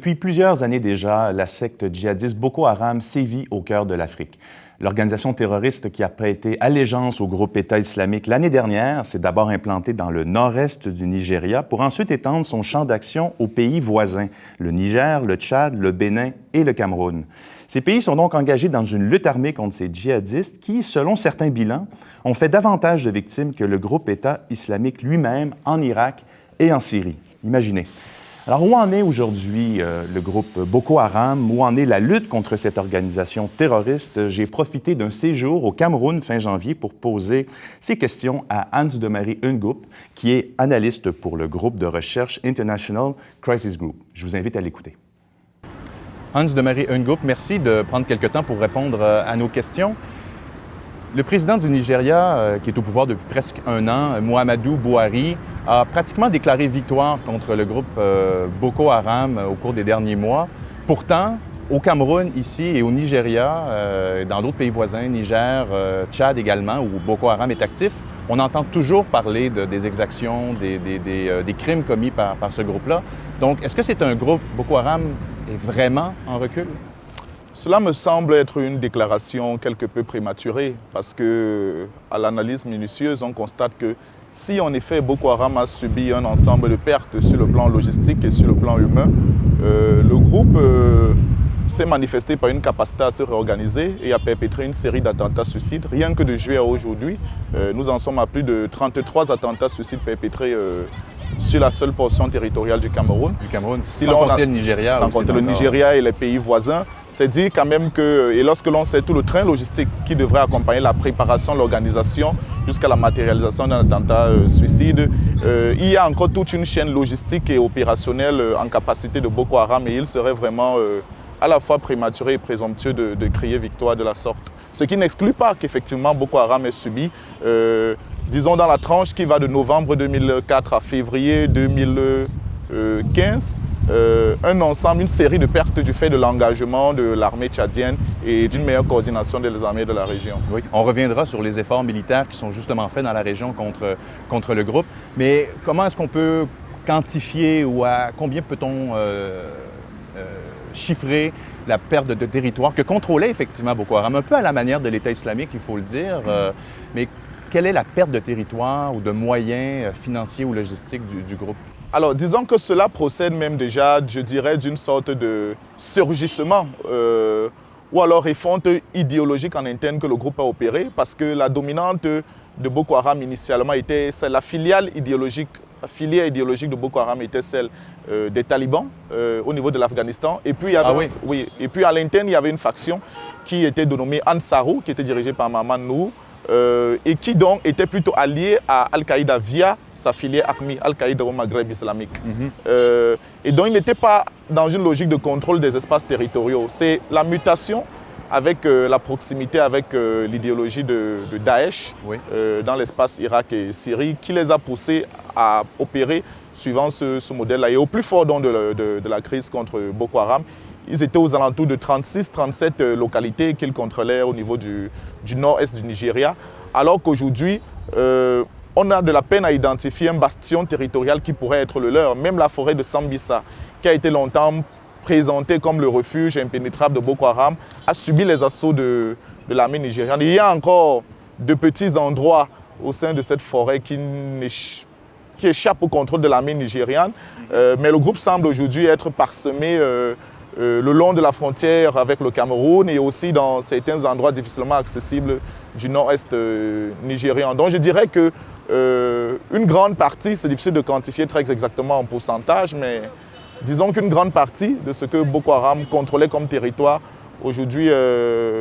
Depuis plusieurs années déjà, la secte djihadiste Boko Haram sévit au cœur de l'Afrique. L'organisation terroriste qui a prêté allégeance au groupe État islamique l'année dernière s'est d'abord implantée dans le nord-est du Nigeria pour ensuite étendre son champ d'action aux pays voisins, le Niger, le Tchad, le Bénin et le Cameroun. Ces pays sont donc engagés dans une lutte armée contre ces djihadistes qui, selon certains bilans, ont fait davantage de victimes que le groupe État islamique lui-même en Irak et en Syrie. Imaginez. Alors, où en est aujourd'hui le groupe Boko Haram? Où en est la lutte contre cette organisation terroriste? J'ai profité d'un séjour au Cameroun fin janvier pour poser ces questions à Hans-de-Marie Ngoop, qui est analyste pour le groupe de recherche International Crisis Group. Je vous invite à l'écouter. Hans-de-Marie Ngoop, merci de prendre quelques temps pour répondre à nos questions. Le président du Nigeria, qui est au pouvoir depuis presque un an, Muhammadu Buhari, a pratiquement déclaré victoire contre le groupe Boko Haram au cours des derniers mois. Pourtant, au Cameroun, ici, et au Nigeria, dans d'autres pays voisins, Niger, Tchad également, où Boko Haram est actif, on entend toujours parler des exactions, des crimes commis par ce groupe-là. Donc, est-ce que c'est un groupe, Boko Haram, est vraiment en recul? Cela me semble être une déclaration quelque peu prématurée parce que, à l'analyse minutieuse, on constate que si en effet Boko Haram a subi un ensemble de pertes sur le plan logistique et sur le plan humain, le groupe s'est manifesté par une capacité à se réorganiser et à perpétrer une série d'attentats suicides. Rien que de juillet à aujourd'hui, nous en sommes à plus de 33 attentats suicides perpétrés sur la seule portion territoriale du Cameroun. Sans compter le Nigeria. Sans compter le Nigeria et les pays voisins. C'est dire quand même que, et lorsque l'on sait tout le train logistique qui devrait accompagner la préparation, l'organisation, jusqu'à la matérialisation d'un attentat suicide, il y a encore toute une chaîne logistique et opérationnelle en capacité de Boko Haram et il serait vraiment à la fois prématuré et présomptueux de crier victoire de la sorte. Ce qui n'exclut pas qu'effectivement Boko Haram ait subi, disons dans la tranche qui va de novembre 2004 à février 2015, un ensemble, une série de pertes du fait de l'engagement de l'armée tchadienne et d'une meilleure coordination des armées de la région. Oui, on reviendra sur les efforts militaires qui sont justement faits dans la région contre le groupe. Mais comment est-ce qu'on peut quantifier ou à combien peut-on chiffrer la perte de territoire que contrôlait effectivement Boko Haram, un peu à la manière de l'État islamique, il faut le dire. Mais quelle est la perte de territoire ou de moyens financiers ou logistiques du groupe? Alors, disons que cela procède même déjà, je dirais, d'une sorte de surgissement ou alors refonte idéologique en interne que le groupe a opéré parce que la dominante de Boko Haram initialement était la filière idéologique de Boko Haram était celle des talibans au niveau de l'Afghanistan. Et puis, et puis à l'interne, il y avait une faction qui était dénommée Ansarou, qui était dirigée par Maman Nour, et qui donc était plutôt alliée à Al-Qaïda via sa filière AQMI, Al-Qaïda au Maghreb islamique. Et donc il n'était pas dans une logique de contrôle des espaces territoriaux. C'est la mutation avec la proximité avec l'idéologie de Daesh dans l'espace Irak et Syrie qui les a poussés à opérer suivant ce modèle-là. Et au plus fort donc, de la crise contre Boko Haram, ils étaient aux alentours de 36-37 localités qu'ils contrôlaient au niveau du nord-est du Nigeria, alors qu'aujourd'hui, on a de la peine à identifier un bastion territorial qui pourrait être le leur. Même la forêt de Sambisa, qui a été longtemps présentée comme le refuge impénétrable de Boko Haram, a subi les assauts de l'armée nigériane. Il y a encore de petits endroits au sein de cette forêt qui échappent au contrôle de l'armée nigériane, mais le groupe semble aujourd'hui être parsemé le long de la frontière avec le Cameroun et aussi dans certains endroits difficilement accessibles du nord-est nigérian. Donc je dirais que une grande partie, c'est difficile de quantifier très exactement en pourcentage, mais disons qu'une grande partie de ce que Boko Haram contrôlait comme territoire aujourd'hui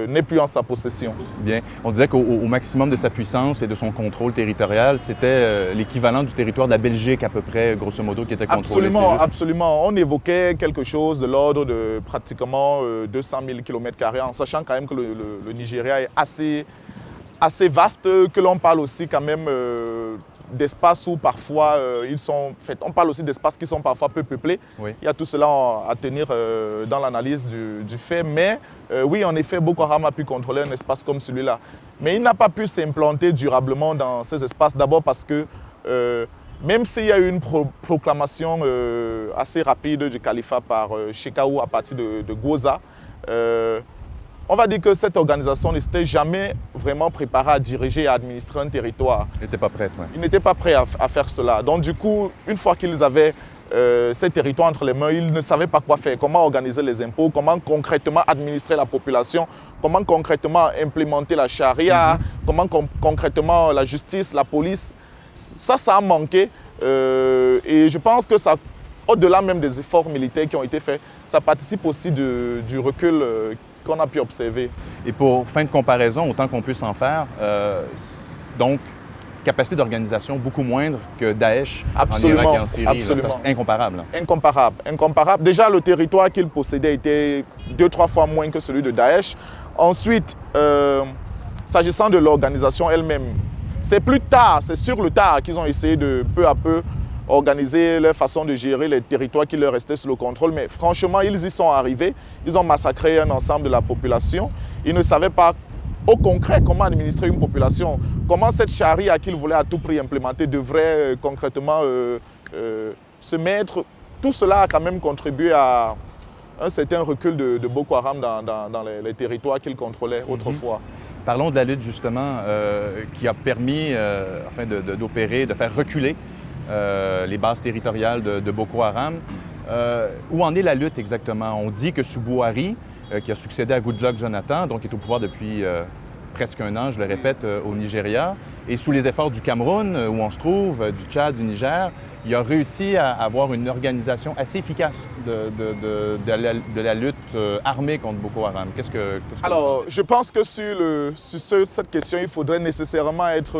n'est plus en sa possession. Bien. On disait qu'au maximum de sa puissance et de son contrôle territorial, c'était l'équivalent du territoire de la Belgique à peu près, grosso modo, qui était contrôlé. Absolument, absolument. On évoquait quelque chose de l'ordre de pratiquement 200 000 km², en sachant quand même que le Nigeria est assez vaste, que l'on parle aussi quand même d'espaces où parfois on parle aussi d'espaces qui sont parfois peu peuplés. Oui. Il y a tout cela à tenir dans l'analyse du fait. Mais oui, en effet, Boko Haram a pu contrôler un espace comme celui-là. Mais il n'a pas pu s'implanter durablement dans ces espaces. D'abord parce que même s'il y a eu une proclamation assez rapide du califat par Shekau à partir de Goza, on va dire que cette organisation ne s'était jamais vraiment préparée à diriger et à administrer un territoire. Ils n'étaient pas prêts, ouais. Ils n'étaient pas prêts à faire cela. Donc du coup, une fois qu'ils avaient ces territoires entre les mains, ils ne savaient pas quoi faire, comment organiser les impôts, comment concrètement administrer la population, comment concrètement implémenter la charia, comment concrètement la justice, la police. Ça a manqué et je pense que ça, au-delà même des efforts militaires qui ont été faits, ça participe aussi du recul qu'on a pu observer. Et pour fin de comparaison, autant qu'on puisse en faire, donc, capacité d'organisation beaucoup moindre que Daesh absolument, en Irak et en Syrie. Absolument. Là, c'est incomparable. Incomparable. Déjà, le territoire qu'il possédait était 2-3 fois moins que celui de Daesh. Ensuite, s'agissant de l'organisation elle-même, c'est plus tard, c'est sur le tard qu'ils ont essayé de peu à peu organiser leur façon de gérer les territoires qui leur restaient sous le contrôle. Mais franchement, ils y sont arrivés. Ils ont massacré un ensemble de la population. Ils ne savaient pas au concret comment administrer une population. Comment cette charia qu'ils voulaient à tout prix implémenter devrait concrètement se mettre. Tout cela a quand même contribué à un certain recul de Boko Haram dans les territoires qu'ils contrôlaient autrefois. Parlons de la lutte justement qui a permis d'opérer, de faire reculer les bases territoriales de Boko Haram. Où en est la lutte exactement? On dit que sous Buhari, qui a succédé à Goodluck Jonathan, donc qui est au pouvoir depuis presque un an, je le répète, au Nigeria, et sous les efforts du Cameroun, où on se trouve, du Tchad, du Niger, il a réussi à avoir une organisation assez efficace de la lutte armée contre Boko Haram. Alors, je pense que sur cette question, il faudrait nécessairement être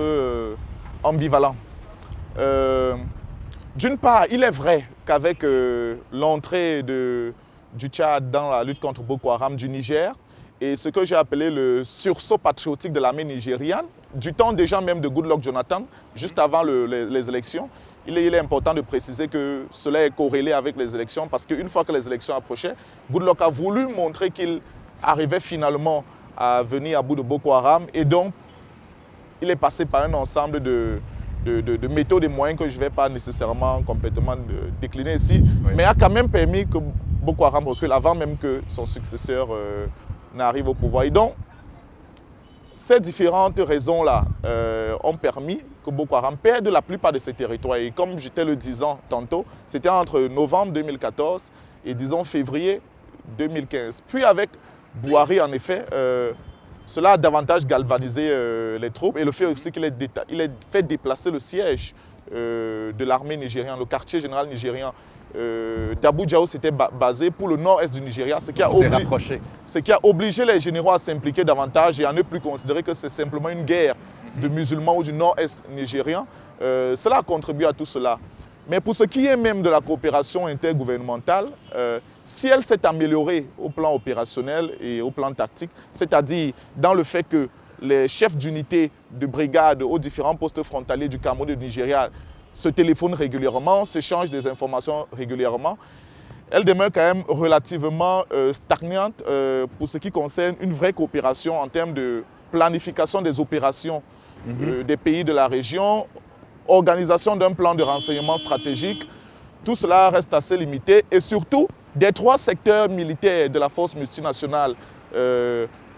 ambivalent. D'une part, il est vrai qu'avec l'entrée du Tchad dans la lutte contre Boko Haram du Niger et ce que j'ai appelé le sursaut patriotique de l'armée nigériane, du temps déjà même de Goodluck Jonathan, juste avant les élections, il est important de préciser que cela est corrélé avec les élections parce qu'une fois que les élections approchaient, Goodluck a voulu montrer qu'il arrivait finalement à venir à bout de Boko Haram et donc il est passé par un ensemble de méthodes et moyens que je ne vais pas nécessairement complètement décliner ici, mais a quand même permis que Boko Haram recule avant même que son successeur n'arrive au pouvoir. Et donc, ces différentes raisons-là ont permis que Boko Haram perde la plupart de ses territoires. Et comme je te le disais tantôt, c'était entre novembre 2014 et disons février 2015. Puis avec Buhari, en effet, cela a davantage galvanisé les troupes et le fait aussi qu'il ait fait déplacer le siège de l'armée nigériane, le quartier général nigérien d'Abuja où c'était basé pour le nord-est du Nigeria, ce qui a obligé les généraux à s'impliquer davantage et à ne plus considérer que c'est simplement une guerre de musulmans ou du nord-est nigérien. Cela a contribué à tout cela. Mais pour ce qui est même de la coopération intergouvernementale, si elle s'est améliorée au plan opérationnel et au plan tactique, c'est-à-dire dans le fait que les chefs d'unité de brigade aux différents postes frontaliers du Cameroun et du Nigeria se téléphonent régulièrement, s'échangent des informations régulièrement, elle demeure quand même relativement stagnante pour ce qui concerne une vraie coopération en termes de planification des opérations des pays de la région, organisation d'un plan de renseignement stratégique. Tout cela reste assez limité et surtout des 3 secteurs militaires de la force multinationale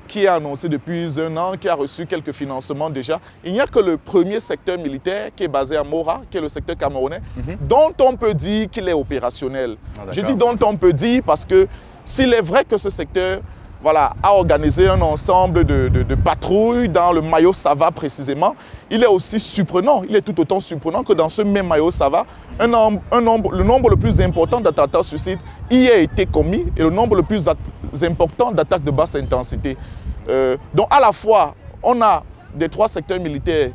qui est annoncé depuis un an, qui a reçu quelques financements déjà. Il n'y a que le premier secteur militaire qui est basé à Mora, qui est le secteur camerounais, dont on peut dire qu'il est opérationnel. Je dis dont on peut dire parce que s'il est vrai que ce secteur a organisé un ensemble de patrouilles dans le Mayo Sava précisément, il est aussi surprenant, il est tout autant surprenant que dans ce même Mayo Sava, le nombre le plus important d'attentats suicides y a été commis et le nombre le plus important d'attaques de basse intensité. Donc à la fois, on a des 3 secteurs militaires,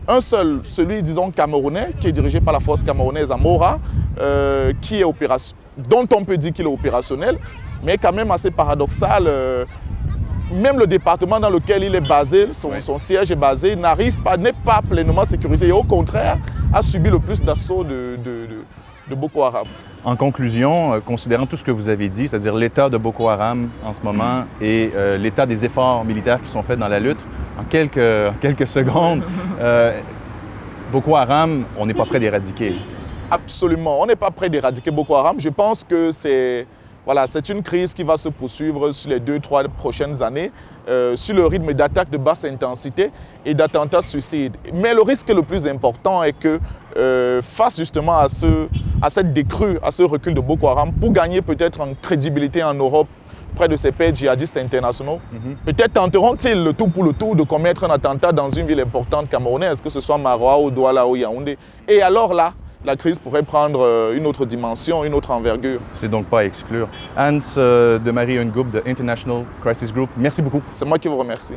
un seul, celui disons camerounais, qui est dirigé par la force camerounaise à Mora, dont on peut dire qu'il est opérationnel, mais quand même assez paradoxal. Même le département dans lequel il est basé, son siège est basé, n'est pas pleinement sécurisé et au contraire a subi le plus d'assauts de Boko Haram. En conclusion, considérant tout ce que vous avez dit, c'est-à-dire l'état de Boko Haram en ce moment et l'état des efforts militaires qui sont faits dans la lutte, en quelques secondes, Boko Haram, on n'est pas prêt d'éradiquer. Absolument, on n'est pas prêt d'éradiquer Boko Haram. Je pense que c'est une crise qui va se poursuivre sur les 2-3 prochaines années, sur le rythme d'attaques de basse intensité et d'attentats suicides. Mais le risque le plus important est que face justement à cette décrue, à ce recul de Boko Haram, pour gagner peut-être en crédibilité en Europe, près de ces pays djihadistes internationaux, peut-être tenteront-ils le tout pour le tout de commettre un attentat dans une ville importante camerounaise, que ce soit Maroua ou Douala ou Yaoundé. Et alors là, la crise pourrait prendre une autre dimension, une autre envergure. C'est donc pas à exclure. Hans de Marie Ngoub de International Crisis Group, merci beaucoup. C'est moi qui vous remercie.